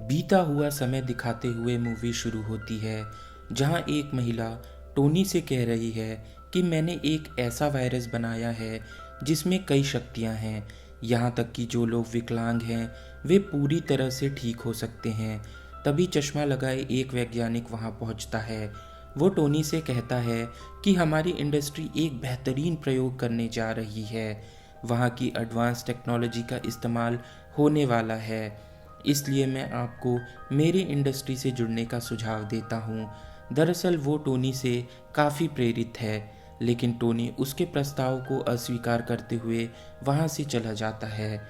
बीता हुआ समय दिखाते हुए मूवी शुरू होती है जहां एक महिला टोनी से कह रही है कि मैंने एक ऐसा वायरस बनाया है जिसमें कई शक्तियां हैं। यहाँ तक कि जो लोग विकलांग हैं वे पूरी तरह से ठीक हो सकते हैं। तभी चश्मा लगाए एक वैज्ञानिक वहाँ पहुँचता है। वो टोनी से कहता है कि हमारी इंडस्ट्री एक बेहतरीन प्रयोग करने जा रही है। वहाँ की एडवांस टेक्नोलॉजी का इस्तेमाल होने वाला है, इसलिए मैं आपको मेरी इंडस्ट्री से जुड़ने का सुझाव देता हूँ। दरअसल वो टोनी से काफ़ी प्रेरित है, लेकिन टोनी उसके प्रस्ताव को अस्वीकार करते हुए वहाँ से चला जाता है।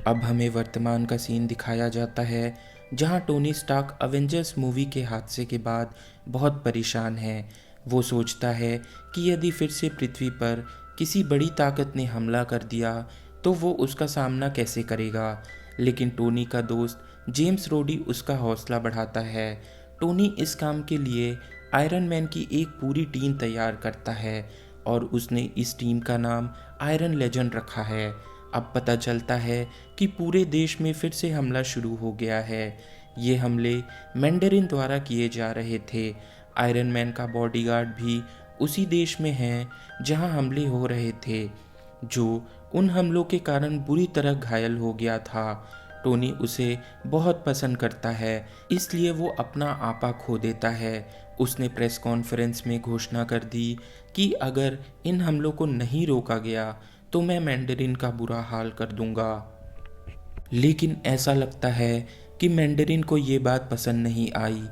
अब हमें वर्तमान का सीन दिखाया जाता है जहाँ टोनी स्टार्क अवेंजर्स मूवी के हादसे के बाद बहुत परेशान है। वो सोचता है कि यदि फिर से पृथ्वी पर किसी बड़ी ताकत ने हमला कर दिया तो वो उसका सामना कैसे करेगा। लेकिन टोनी का दोस्त जेम्स रोडी उसका हौसला बढ़ाता है। टोनी इस काम के लिए आयरन मैन की एक पूरी टीम तैयार करता है और उसने इस टीम का नाम आयरन लेजेंड रखा है। अब पता चलता है कि पूरे देश में फिर से हमला शुरू हो गया है। ये हमले मैंडरिन द्वारा किए जा रहे थे। आयरन मैन का बॉडीगार्ड भी उसी देश में है जहां हमले हो रहे थे, जो उन हमलों के कारण बुरी तरह घायल हो गया था। टोनी उसे बहुत पसंद करता है, इसलिए वो अपना आपा खो देता है। उसने प्रेस कॉन्फ्रेंस में घोषणा कर दी कि अगर इन हमलों को नहीं रोका गया तो मैं मैंडरिन का बुरा हाल कर दूंगा। लेकिन ऐसा लगता है कि मैंडरिन को ये बात पसंद नहीं आई,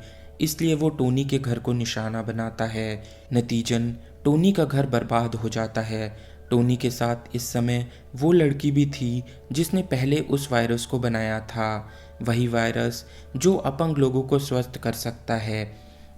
इसलिए वो टोनी के घर को निशाना बनाता है। नतीजन टोनी का घर बर्बाद हो जाता है। टोनी के साथ इस समय वो लड़की भी थी जिसने पहले उस वायरस को बनाया था, वही वायरस जो अपंग लोगों को स्वस्थ कर सकता है।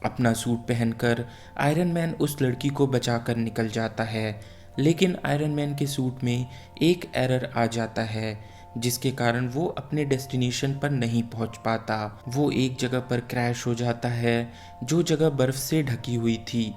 अपना सूट पहनकर आयरन मैन उस लड़की को बचाकर निकल जाता है, लेकिन आयरन मैन के सूट में एक एरर आ जाता है जिसके कारण वो अपने डेस्टिनेशन पर नहीं पहुंच पाता। वो एक जगह पर क्रैश हो जाता है जो जगह बर्फ से ढकी हुई थी।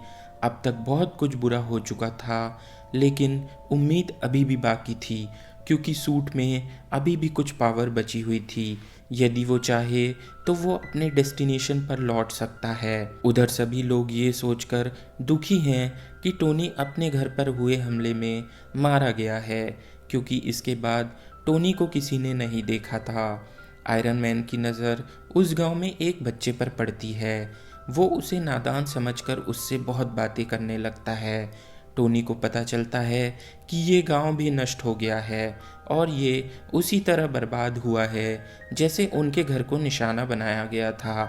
अब तक बहुत कुछ बुरा हो चुका था, लेकिन उम्मीद अभी भी बाकी थी क्योंकि सूट में अभी भी कुछ पावर बची हुई थी। यदि वो चाहे तो वो अपने डेस्टिनेशन पर लौट सकता है। उधर सभी लोग ये सोचकर दुखी हैं कि टोनी अपने घर पर हुए हमले में मारा गया है, क्योंकि इसके बाद टोनी को किसी ने नहीं देखा था। आयरन मैन की नज़र उस गांव में एक बच्चे पर पड़ती है। वो उसे नादान समझकर उससे बहुत बातें करने लगता है। टोनी को पता चलता है कि ये गांव भी नष्ट हो गया है और ये उसी तरह बर्बाद हुआ है जैसे उनके घर को निशाना बनाया गया था।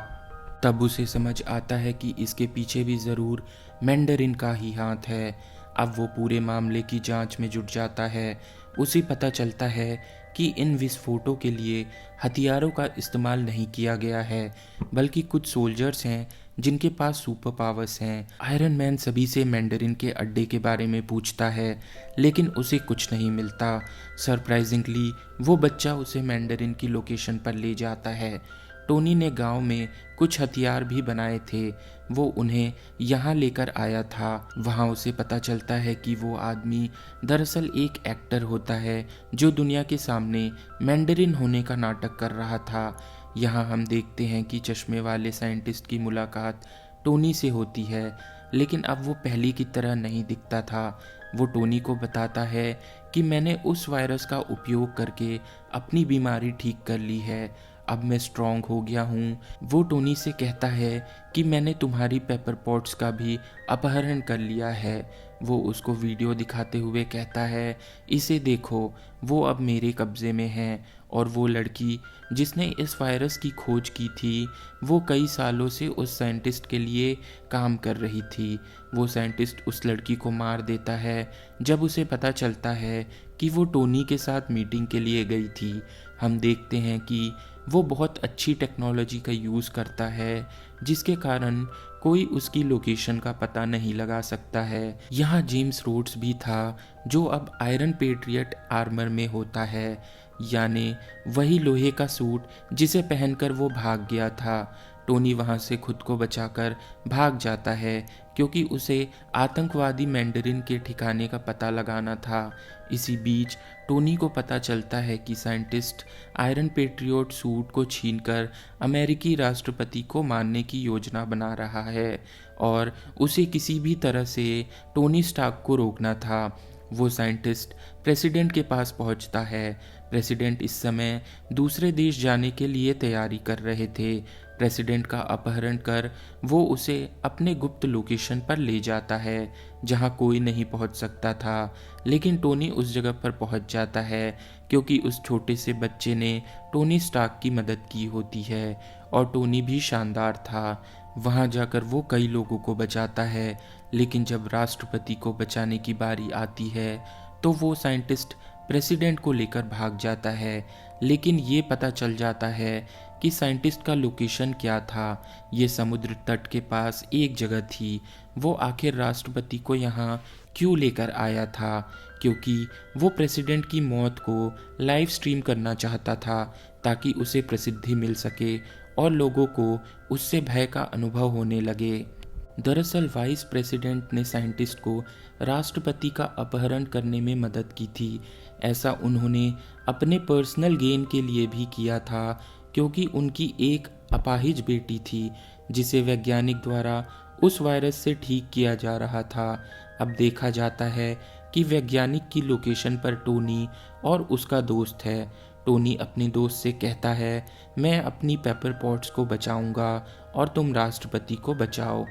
तब उसे समझ आता है कि इसके पीछे भी ज़रूर मैंडरिन का ही हाथ है। अब वो पूरे मामले की जांच में जुट जाता है। उसे पता चलता है कि इन विस्फोटों के लिए हथियारों का इस्तेमाल नहीं किया गया है, बल्कि कुछ सोल्जर्स हैं जिनके पास सुपर पावर्स हैं। आयरन मैन सभी से मैंडरिन के अड्डे के बारे में पूछता है, लेकिन उसे कुछ नहीं मिलता। सरप्राइजिंगली वो बच्चा उसे मैंडरिन की लोकेशन पर ले जाता है। टोनी ने गांव में कुछ हथियार भी बनाए थे, वो उन्हें यहाँ लेकर आया था। वहाँ उसे पता चलता है कि वो आदमी दरअसल एक एक्टर होता है जो दुनिया के सामने मैंडरिन होने का नाटक कर रहा था। यहाँ हम देखते हैं कि चश्मे वाले साइंटिस्ट की मुलाकात टोनी से होती है, लेकिन अब वो पहले की तरह नहीं दिखता था। वो टोनी को बताता है कि मैंने उस वायरस का उपयोग करके अपनी बीमारी ठीक कर ली है, अब मैं स्ट्रांग हो गया हूँ। वो टोनी से कहता है कि मैंने तुम्हारी पेपर पॉट्स का भी अपहरण कर लिया है। वो उसको वीडियो दिखाते हुए कहता है, इसे देखो, वो अब मेरे कब्ज़े में है। और वो लड़की जिसने इस वायरस की खोज की थी, वो कई सालों से उस साइंटिस्ट के लिए काम कर रही थी। वो साइंटिस्ट उस लड़की को मार देता है जब उसे पता चलता है कि वो टोनी के साथ मीटिंग के लिए गई थी। हम देखते हैं कि वो बहुत अच्छी टेक्नोलॉजी का यूज़ करता है, जिसके कारण कोई उसकी लोकेशन का पता नहीं लगा सकता है। यहाँ जेम्स रोड्स भी था, जो अब आयरन पेट्रियट आर्मर में होता है, यानी वही लोहे का सूट जिसे पहनकर वो भाग गया था। टोनी वहाँ से खुद को बचाकर भाग जाता है, क्योंकि उसे आतंकवादी मैंडरिन के ठिकाने का पता लगाना था। इसी बीच टोनी को पता चलता है कि साइंटिस्ट आयरन पेट्रियोट सूट को छीनकर अमेरिकी राष्ट्रपति को मारने की योजना बना रहा है और उसे किसी भी तरह से टोनी स्टार्क को रोकना था। वो साइंटिस्ट प्रेसिडेंट के पास पहुंचता है। प्रेसिडेंट इस समय दूसरे देश जाने के लिए तैयारी कर रहे थे। प्रेसिडेंट का अपहरण कर वो उसे अपने गुप्त लोकेशन पर ले जाता है जहां कोई नहीं पहुंच सकता था, लेकिन टोनी उस जगह पर पहुंच जाता है क्योंकि उस छोटे से बच्चे ने टोनी स्टार्क की मदद की होती है और टोनी भी शानदार था। वहां जाकर वो कई लोगों को बचाता है, लेकिन जब राष्ट्रपति को बचाने की बारी आती है तो वो साइंटिस्ट प्रेसिडेंट को लेकर भाग जाता है। लेकिन ये पता चल जाता है कि साइंटिस्ट का लोकेशन क्या था। ये समुद्र तट के पास एक जगह थी। वो आखिर राष्ट्रपति को यहाँ क्यों लेकर आया था? क्योंकि वो प्रेसिडेंट की मौत को लाइव स्ट्रीम करना चाहता था ताकि उसे प्रसिद्धि मिल सके और लोगों को उससे भय का अनुभव होने लगे। दरअसल वाइस प्रेसिडेंट ने साइंटिस्ट को राष्ट्रपति का अपहरण करने में मदद की थी। ऐसा उन्होंने अपने पर्सनल गेन के लिए भी किया था क्योंकि उनकी एक अपाहिज बेटी थी जिसे वैज्ञानिक द्वारा उस वायरस से ठीक किया जा रहा था। अब देखा जाता है कि वैज्ञानिक की लोकेशन पर टोनी और उसका दोस्त है। टोनी अपने दोस्त से कहता है, मैं अपनी पेपर पॉट्स को बचाऊंगा और तुम राष्ट्रपति को बचाओ।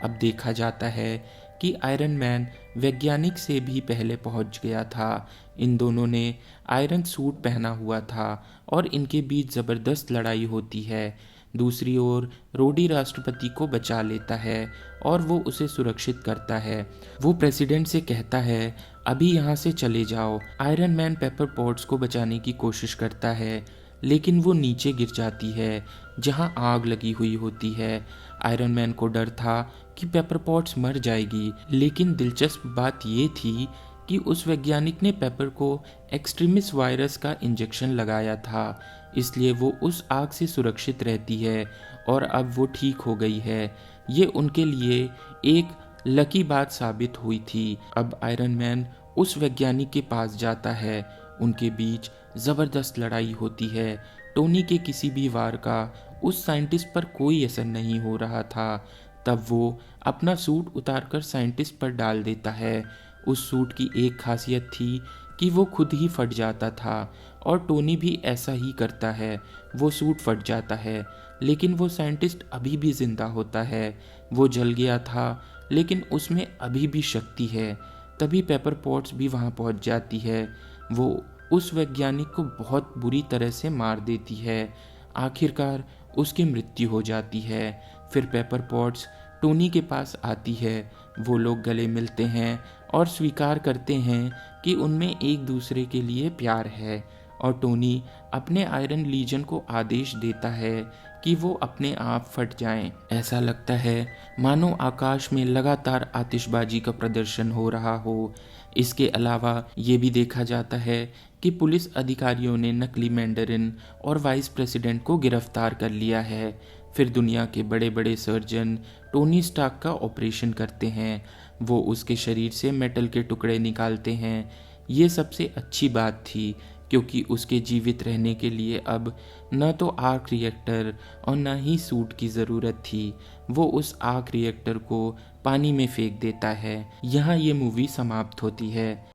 अब देखा जाता है कि आयरन मैन वैज्ञानिक से भी पहले पहुंच गया था। इन दोनों ने आयरन सूट पहना हुआ था और इनके बीच ज़बरदस्त लड़ाई होती है। दूसरी ओर रोडी राष्ट्रपति को बचा लेता है और वो उसे सुरक्षित करता है। वो प्रेसिडेंट से कहता है, अभी यहाँ से चले जाओ। आयरन मैन पेपर पॉट्स को बचाने की कोशिश करता है, लेकिन वो नीचे गिर जाती है जहाँ आग लगी हुई होती है। आयरन मैन को डर था कि पेपर पॉट्स मर जाएगी, लेकिन दिलचस्प बात ये थी कि उस वैज्ञानिक ने पेपर को एक्सट्रीमिस वायरस का इंजेक्शन लगाया था, इसलिए वो उस आग से सुरक्षित रहती है और अब वो ठीक हो गई है। ये उनके लिए एक लकी बात साबित हुई थी। अब आयरन मैन उस वैज्ञानिक के पास जाता है। उनके बीच ज़बरदस्त लड़ाई होती है। टोनी के किसी भी वार का उस साइंटिस्ट पर कोई असर नहीं हो रहा था। तब वो अपना सूट उतारकर साइंटिस्ट पर डाल देता है। उस सूट की एक खासियत थी कि वो खुद ही फट जाता था और टोनी भी ऐसा ही करता है। वो सूट फट जाता है, लेकिन वो साइंटिस्ट अभी भी जिंदा होता है। वो जल गया था, लेकिन उसमें अभी भी शक्ति है। तभी पेपर पॉट्स भी वहाँ पहुँच जाती है। वो उस वैज्ञानिक को बहुत बुरी तरह से मार देती है। आखिरकार उसकी मृत्यु हो जाती है। फिर पेपर पॉट्स टोनी के पास आती है। वो लोग गले मिलते हैं और स्वीकार करते हैं कि उनमें एक दूसरे के लिए प्यार है और टोनी अपने आयरन लीजन को आदेश देता है कि वो अपने आप फट जाएं। ऐसा लगता है मानो आकाश में लगातार आतिशबाजी का प्रदर्शन हो रहा हो। इसके अलावा ये भी देखा जाता है कि पुलिस अधिकारियों ने नकली मैंडरिन और वाइस प्रेसिडेंट को गिरफ्तार कर लिया है। फिर दुनिया के बड़े बड़े सर्जन टोनी स्टार्क का ऑपरेशन करते हैं। वो उसके शरीर से मेटल के टुकड़े निकालते हैं। ये सबसे अच्छी बात थी क्योंकि उसके जीवित रहने के लिए अब न तो आर्क रिएक्टर और न ही सूट की ज़रूरत थी। वो उस आर्क रिएक्टर को पानी में फेंक देता है। यहाँ ये मूवी समाप्त होती है।